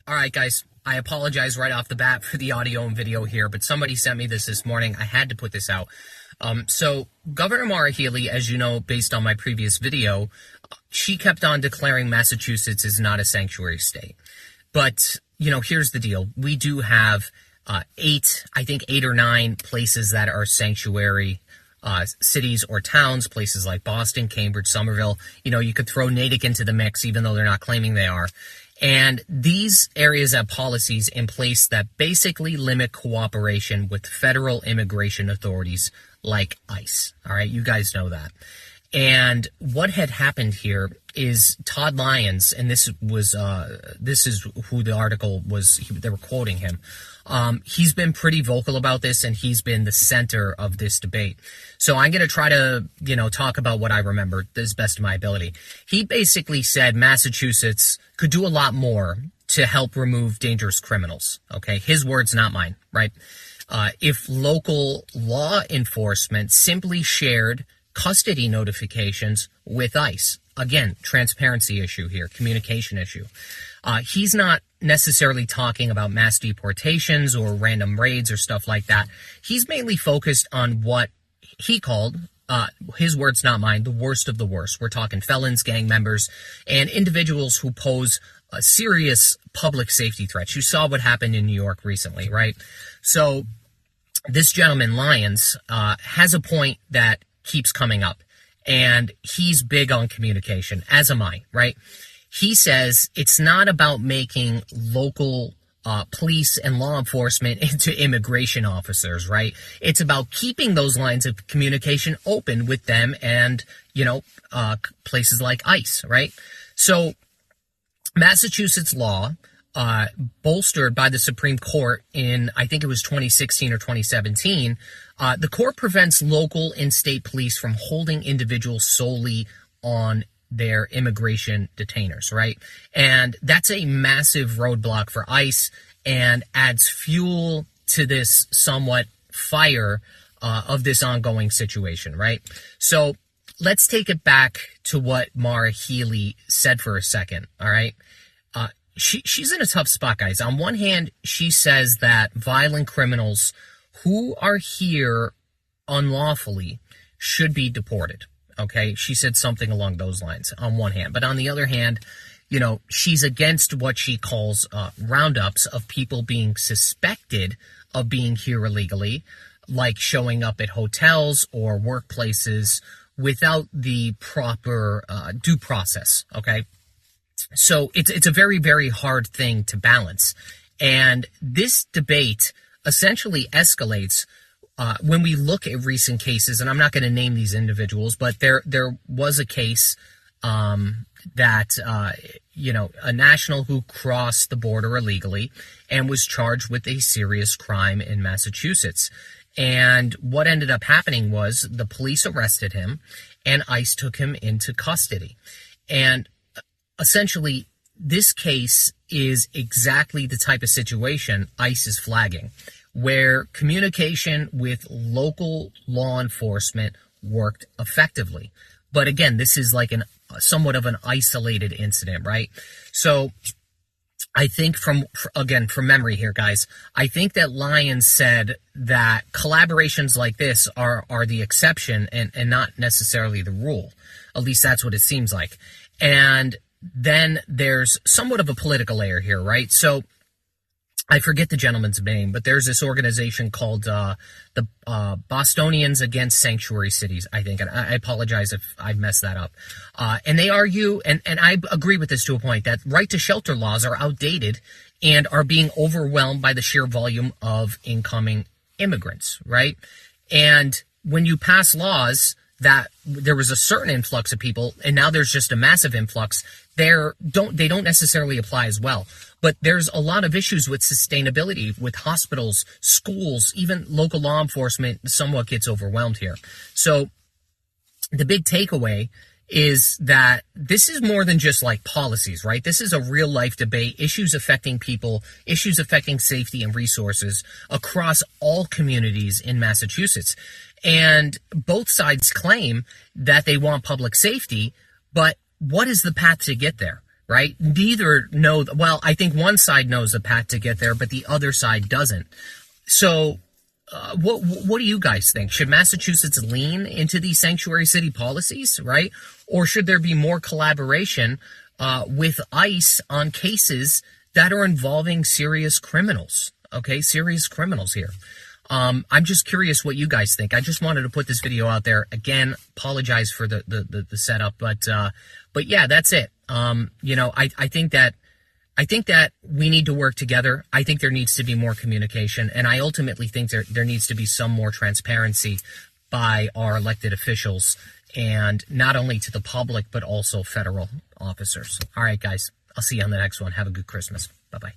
All right, guys, I apologize right off the bat for the audio and video here, but somebody sent me this morning. I had to put this out. So Governor Maura Healey, as you know, based on my previous video, she kept on declaring Massachusetts is not a sanctuary state. But, you know, here's the deal. We do have eight or nine places that are sanctuary cities or towns, places like Boston, Cambridge, Somerville. You know, you could throw Natick into the mix, even though they're not claiming they are. And these areas have policies in place that basically limit cooperation with federal immigration authorities like ICE. All right, you guys know that. And what had happened here is Todd Lyons, and this is who the article was, they were quoting him. He's been pretty vocal about this, and he's been the center of this debate. So I'm going to try to, talk about what I remember as best of my ability. He basically said Massachusetts could do a lot more to help remove dangerous criminals. Okay, his words, not mine, right? If local law enforcement simply shared custody notifications with ICE. Again, transparency issue here, communication issue. He's not necessarily talking about mass deportations or random raids or stuff like that. He's mainly focused on what he called, his words, not mine, the worst of the worst. We're talking felons, gang members, and individuals who pose a serious public safety threats. You saw what happened in New York recently, right? So this gentleman, Lyons, has a point that keeps coming up, and he's big on communication, as am I, right? He says it's not about making local police and law enforcement into immigration officers, right? It's about keeping those lines of communication open with them and, places like ICE, right? So Massachusetts law, bolstered by the Supreme Court in, I think it was 2016 or 2017, the court prevents local and state police from holding individuals solely on their immigration detainers, right? And that's a massive roadblock for ICE and adds fuel to this somewhat fire of this ongoing situation, right? So let's take it back to what Maura Healey said for a second, all right? She's in a tough spot, guys. On one hand, she says that violent criminals who are here unlawfully should be deported. Okay, she said something along those lines on one hand. But on the other hand, she's against what she calls roundups of people being suspected of being here illegally, like showing up at hotels or workplaces without the proper due process. Okay, so it's a very, very hard thing to balance. And this debate essentially escalates when we look at recent cases, and I'm not going to name these individuals, but there was a case that, a national who crossed the border illegally and was charged with a serious crime in Massachusetts. And what ended up happening was the police arrested him and ICE took him into custody. And essentially, this case is exactly the type of situation ICE is flagging, where communication with local law enforcement worked effectively. But again, this is like somewhat of an isolated incident, right? So I think from memory here, guys, I think that Lyons said that collaborations like this are the exception and not necessarily the rule. At least that's what it seems like. And then there's somewhat of a political layer here, right? So I forget the gentleman's name, but there's this organization called the Bostonians Against Sanctuary Cities, I think. And I apologize if I messed that up. And they argue, and I agree with this to a point, that right to shelter laws are outdated and are being overwhelmed by the sheer volume of incoming immigrants, right? And when you pass laws that there was a certain influx of people, and now there's just a massive influx, they don't necessarily apply as well. But there's a lot of issues with sustainability, with hospitals, schools, even local law enforcement somewhat gets overwhelmed here. So the big takeaway is that this is more than just like policies, right? This is a real life debate, issues affecting people, issues affecting safety and resources across all communities in Massachusetts. And both sides claim that they want public safety, but what is the path to get there? right? Neither know, well, I think one side knows the path to get there, but the other side doesn't. So what do you guys think? Should Massachusetts lean into these sanctuary city policies, right? Or should there be more collaboration with ICE on cases that are involving serious criminals? Okay, serious criminals here. I'm just curious what you guys think. I just wanted to put this video out there. Again, apologize for the setup, but yeah, that's it. I think that we need to work together. I think there needs to be more communication, and I ultimately think there needs to be some more transparency by our elected officials, and not only to the public, but also federal officers. All right, guys, I'll see you on the next one. Have a good Christmas. Bye-bye.